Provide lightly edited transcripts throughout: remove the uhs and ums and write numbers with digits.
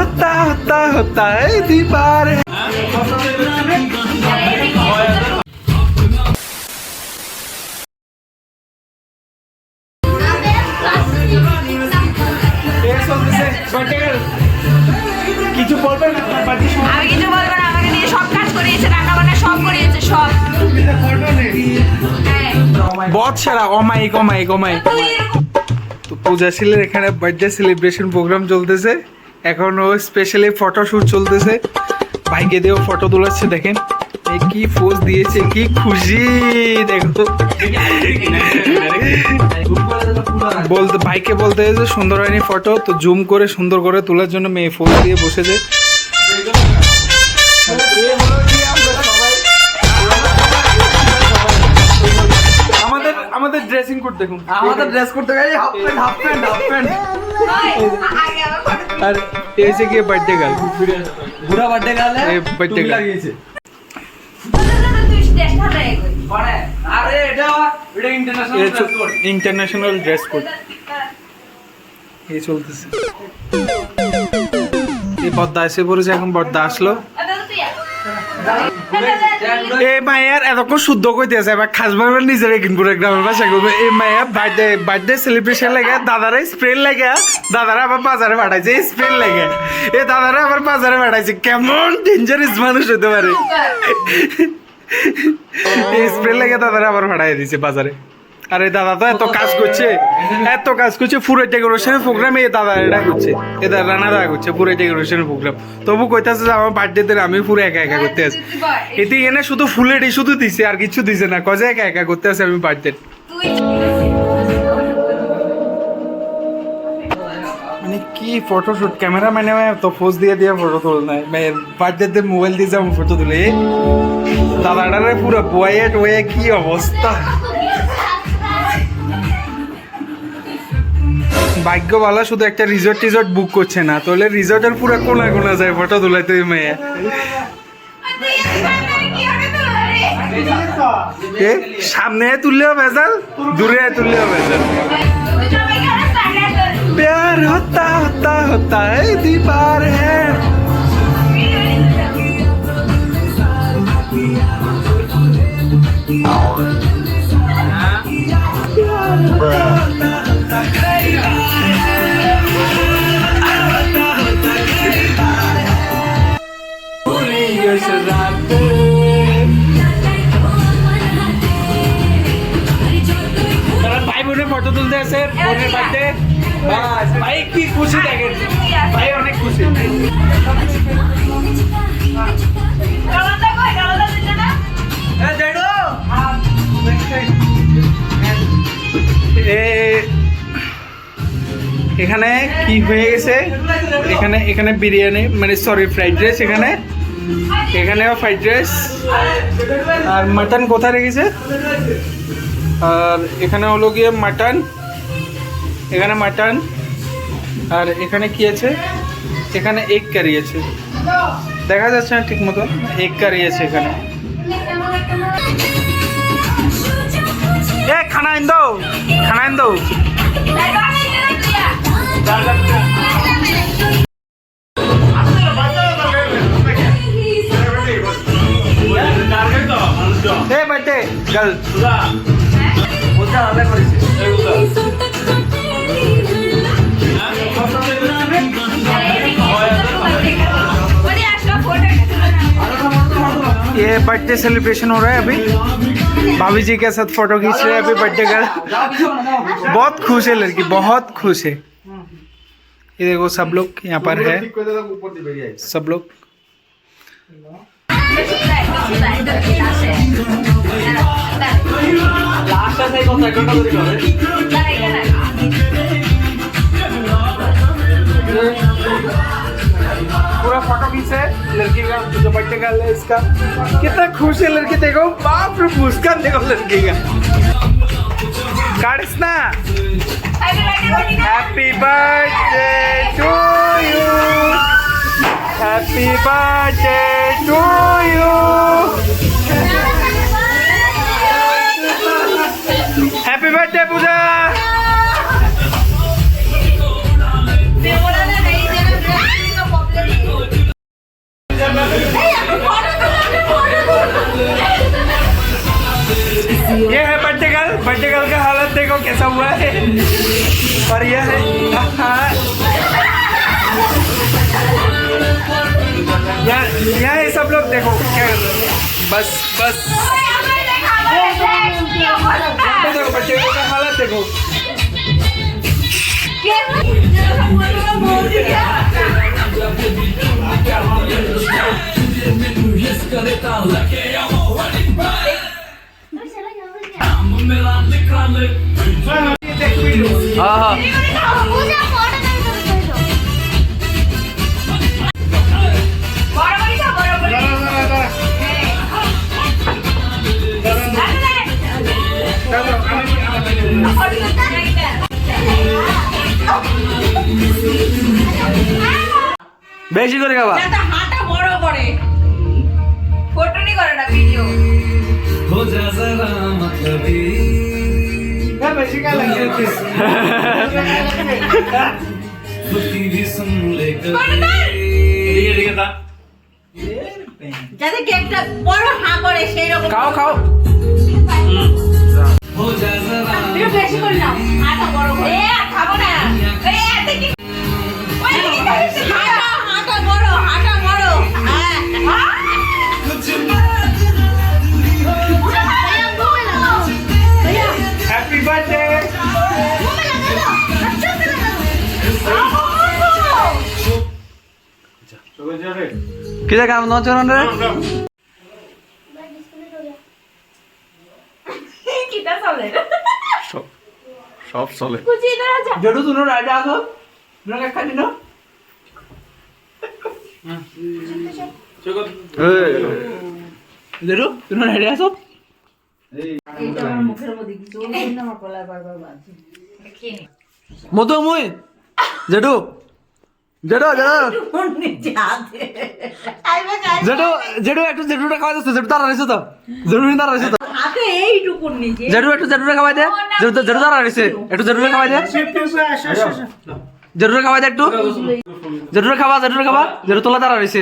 होता है दीवार কিছু বলবেন আমি কিছু বলবো না আমাকে দিয়ে সব কাজ করিয়েছে রান্না বান্না সব করিয়েছে সব बहुत सारा অমাইক তো পূজাশীলের এখানে বার্থডে সেলিব্রেশন প্রোগ্রাম চলতেছে এখন ও স্পেশালি ফটোশুট চলতেছে ভাইকে দিয়েও ফটো তোলাচ্ছে দেখেন এই কি পোজ দিয়েছে কি খুশি দেখো বলতে ভাইকে বলতে যে সুন্দর হয়নি ফটো তো জুম করে সুন্দর করে তোলার জন্য মেয়ে ফোন দিয়ে বসেছে আমাদের ড্রেসিং কোড দেখুন আমাদের ড্রেস করতে গেলে হাফ প্যান্ট আর এসে গিয়ে বার্থডে গার্ল বুড়া বার্থডে গার্ল বার্থডে লাগিয়েছে ইন্টারন্যাশনাল ড্রেস কোড এই চলতেছে এই বদ্দা এসে পড়েছে এখন বদ্দা আসলো এই মায়ের এতক্ষণ শুদ্ধ কইতেছে এবার খাসবার নিজের কিনপুরে গ্রামের ভাষা করবে এই মায়ের বার্থডে সেলিব্রেশন লাগে দাদারা স্প্রে লাগে দাদারা আবার বাজারে পাঠাইছে স্প্রে লাগে এই দাদারা আবার বাজারে পাঠাইছে কেমন ডেঞ্জারাস মানুষ হতে পারে স্প্রে লাগে দাদারা আবার পাঠাই দিছে বাজারে আরে দাদা তো এত কাজ করছে পুরো ডেকোরেশনের প্রোগ্রাম এই দাদা এটা করছে এটা রানা দাদা করছে পুরো ডেকোরেশনের প্রোগ্রাম তবু কইতাছে যে আমার বার্থডে আমি পুরো একা করতে আছি এতে এনে শুধু ফুলেরই শুধু দিছে আর কিছু দিছে না কজে একা করতে আছি আমি বার্থডে মানে কি ফটোশুট ক্যামেরা মানে তো পোজ দিয়ে ফটো তোল না বার্থডে মোবাইল দিয়ে যাবো ফটো তুলে দাদাটারে পুরো বয়ে কি অবস্থা ভাগ্য ভালো শুধু একটা রিসর্ট বুক করছে না তাহলে রিসর্টের পুরো কোনা যায় ফটো তোলাইতে মেয়ে সামনে তুললেও ভেজাল দূরে তুললেও ভেজাল प्यार होता है दीवार है ভাই বোনের ফটো তুলতে আছে বোনের বাড়িতে ভাই কি খুশি দেখেন ভাই অনেক খুশি এখানে কি হয়ে গেছে এখানে বিরিয়ানি মানে সরি ফ্রাইড রাইস এখানেও ফ্রাইড রাইস আর মাটন কোথায় রেখেছে আর এখানে হলো গিয়ে মাটন এখানে মাটন আর এখানে কি আছে এখানে এগ কারি আছে দেখা যাচ্ছে না ঠিক মতো এগ কারি আছে এখানে এ খানা আইন দাও এ বার্থডে গার্ল ওটা আলাদা করেছে ये बर्थडे सेलिब्रेशन हो रहा है अभी भाभी जी के साथ फोटो खींच रहे हैं अभी बर्थडे का बहुत खुश है लड़की बहुत खुश है ये देखो सब लोग यहाँ पर है सब लोग पूरा फोटो खींचे लड़की का जो बर्थडे गर्ल है इसका कितना खुश है लड़की देखो बाप रे मुस्कान देखो लड़की का कार्ड्स ना happy birthday to you happy birthday to you happy birthday Puja देखो बस बस देखो बच्चे का हालत देखो हाँ বেশি করে খাবা হাঁটা বড় করে ফটোনি করে না ভিডিও हो जा जरा मतलबी বেশি কা লাগে खुदी भी सुन ले যাতে কেকটা বড় হা করে সেই রকম খাও খাও हो जा जरा একটু বেশি করে নাও হাঁটা বড় করে খাবো না এই এত কি হাঁটা বড় হ্যাঁ कुछ बात হ্যাপি বার্থডে কি দেখা নাম চরণ রে কিটা চলে সব চলে কুচি ধরা যা জড়ু তুমি রাজা আসো তুমি একটা দিন জড়ু তুমি রাজা আসো এইটা আমার মুখের মধ্যে কিছু না আমার গলায় বারবার বাজছে খেয়ে নে মতো মুই জড়ু জড়ু জড়ু কোন নিচে হাতে আইবা গায় জড়ু জড়ু একটু জড়ুটা খাওয়া যাচ্ছে জড়ু তারা রইছে তো জড়ু তারা রইছে তো হাতে এইটুকুন নিচে জড়ু একটু জড়ুটা খাওয়াই দে জড়ু জড়ু তারা রইছে একটু জড়ুটা খাওয়াই দে জড়ুটা খাওয়াই দে একটু জড়ুটা খাওয়া জড়ু তোলা তারা রইছে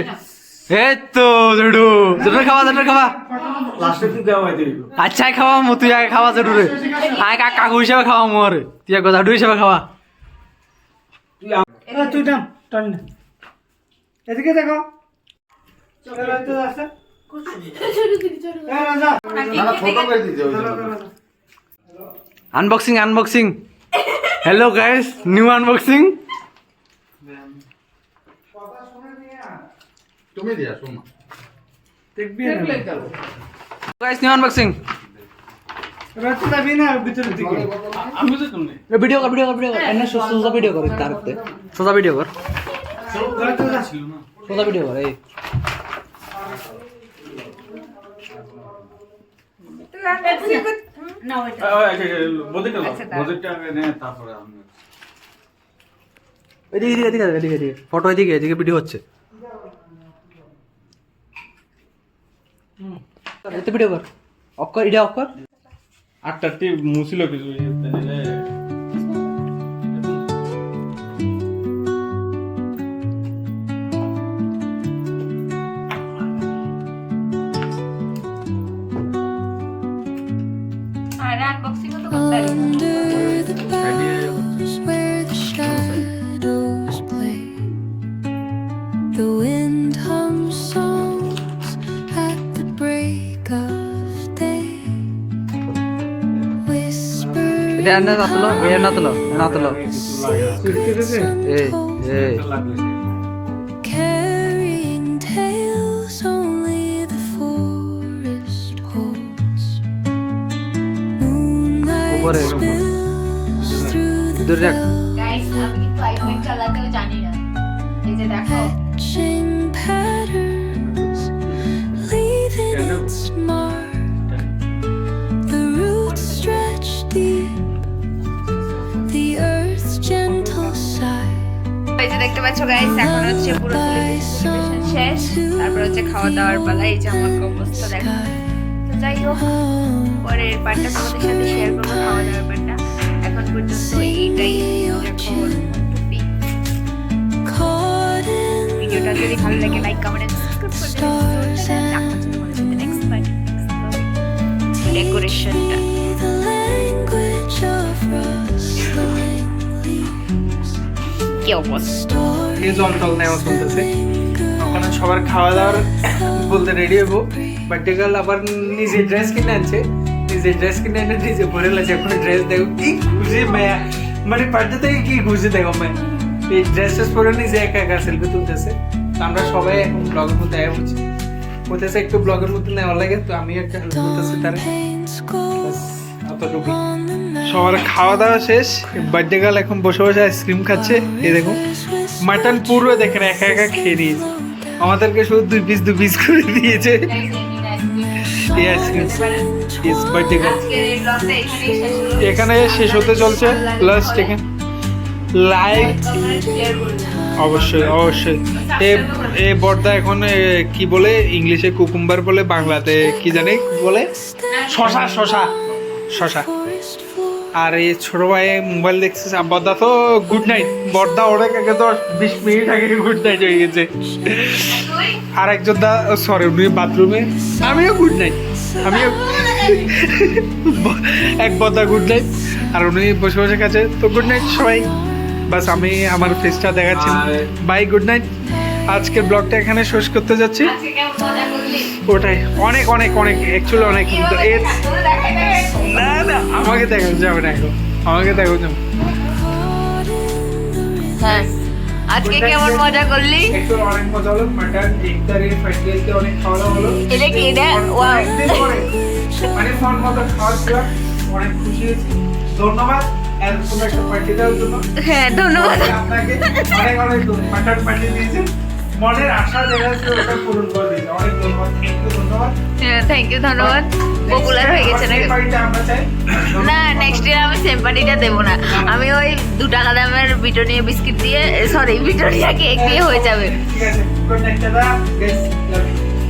এই তো জড়ু জড়ুটা খাওয়া লাস্টে তুই দেওয়া হয় দিবি আচ্ছা খাওয়া মো তুই আগে খাওয়া জড়ু রে আগে কাকু হিসেবে খাওয়া মোরে তুই আগে জাডু হিসেবে খাওয়া তুই নাম টান এদিকে দেখো unboxing hello guys new unboxing তুমি দিয়া শোনো দেখবি গাইস নিউ আনবক্সিং রাতে যাবি না ভিতরের দিকে আমি তো তুমি ভিডিও কর এনে সোজা ভিডিও কর তারতে সোজা ভিডিও কর রাতে যাচ্ছিল না সোজা ভিডিও কর এই না ওইটা বদিটা আচ্ছা, দাঁড়া। বদিটা আগে নে তারপরে আমি এদিকে ফটো এদিকে ভিডিও হচ্ছে এতে ভিডিও কর অক্কর এটা অক্কর আটটাটি মুছিল কিছু আর আনবক্সিং তো করতে পারি Under the boughs where the shadows play, the wind hums songs at the break of day. Whisper এটা না তোলো এই carrying tales only the forest holds. Moonlight Over it. spills through the Dure রাখ। Guys আমি কিন্তু iPhone চালাতেও জানি না এই যে দেখো etching patterns, leaving its mark. The roots stretch deep, the earth's gentle sigh. এই যে দেখতে পাচ্ছ গাইস এখন হচ্ছে পুরো সেলিব্রেশন শেষ তারপর হচ্ছে খাওয়া দাওয়ার পালা এই যে আমার অবস্থা দেখো তো যাই হোক পরের পার্টটা তোমাদের সাথে শেয়ার করবো খাওয়া দাওয়ার পার্টটা এখন পর্যন্ত এইটাই এখন Caught in ভিডিওটা যদি ভালো লাগে লাইক কমেন্ট সাবস্ক্রাইব করে দেবেন নেক্সট পার্ট ডেকোরেশনটা the language of rustling leaves. কি অবস্থা Stories এই জল টল নেওয়া চলতেছে linger কারণ সবার খাওয়া দাওয়ার বলতে রেডি হবো। বার্থডে গার্ল আবার নিজে ড্রেস কিনে আনছে, নিজে ড্রেস কিনে এনে নিজে পরে লাগছে। এখন ড্রেস দেখো কি খুশি মায়া, মানে বার্থডে থেকে কি খুশি দেখো মায়া, এই ড্রেস ট্রেস পরে নিজে একা একা সেলফি তুলতেছে। তো আমরা সবাই এখন ব্লগের মধ্যে আয়া হচ্ছে, বলতেছে একটু ব্লগের মধ্যে নেওয়া লাগে, তো আমি একটা হেল্প করতেছি তারা। paints gold অতটুকু on the সবার খাওয়া দাওয়া শেষ, বার্থডে গার্ল এখন বসে বসে আইসক্রিম খাচ্ছে। এই দেখুন মাটন পুরো দেখেন একা একা খেয়ে নিয়েছে, আমাদেরকে শুধু দুই পিস করে দিয়েছে এই আইসক্রিম। ইস বার্থডে গার্ল আজকের এই ব্লগটা এখানেই শেষ হলো। এখানে শেষ হতে চলছে। লাস্ট এখানে লাইক শেয়ার করবেন। অবশ্যই এ বর্দা এখন কি বলে ইংলিশে কুকুম্বার বলে, বাংলাতে কি জানে বলে, শশা। forest floor. আর এই ছোট ভাই মোবাইল দেখছিস। আর বর্দা তো গুড নাইট, বর্দা অনেক আগে 10-20 মিনিট আগে গুড নাইট হয়ে গেছে। আর একজন দা সরি উনি বাথরুমে, আমিও গুড নাইট, আমিও এক বর্দা গুড নাইট আর উনি বসে বসে কাছে। তো গুড নাইট সবাই, বাস আমি আমার ফেসটা দেখাচ্ছি। Bye, good night. আজকের ব্লগটা এখানে শেষ করতে যাচ্ছি। আজকে কেমন মজা করলি? ওটাই অনেক অ্যাকচুয়ালি অনেক এর না আমাকে দেখানো যাবে না এখন, আমাকে দেখানো যাবে। হ্যাঁ, আজকে কেমন মজা করলি? একটু অনেক মজা হলো, মাটন ইফতারি ফ্রাইড রাইস দিয়ে অনেক খাওয়া দাওয়া হলো। এটা কি এটা? ওয়াও। অনেকদিন পরে মানে ফোন মতো খাওয়া দাওয়া, অনেক খুশি হয়েছি। ধন্যবাদ এরকম একটা পার্টি দেওয়ার জন্য। হ্যাঁ, ধন্যবাদ। আপনাকে অনেক মাটন পার্টি দিয়েছেন, মনের আশা যেটা ছিল ওটা পূরণ করে দিয়েছে। অনেক ধন্যবাদ, ধন্যবাদ। থ্যাংক ইউ, ধন্যবাদ। পপুলার হয়ে গেছে নাকি? পার্টিটা আমরা চাই। না, নেক্সট ইয়ার আমি সেম পার্টিটা দেবো না। আমি ওই 2 টাকা দামের বিটোনিয়া বিস্কিট দিয়ে, সরি বিটোনিয়া কেক দিয়ে হয়ে যাবে। ঠিক আছে, গুড নাইট দাদা।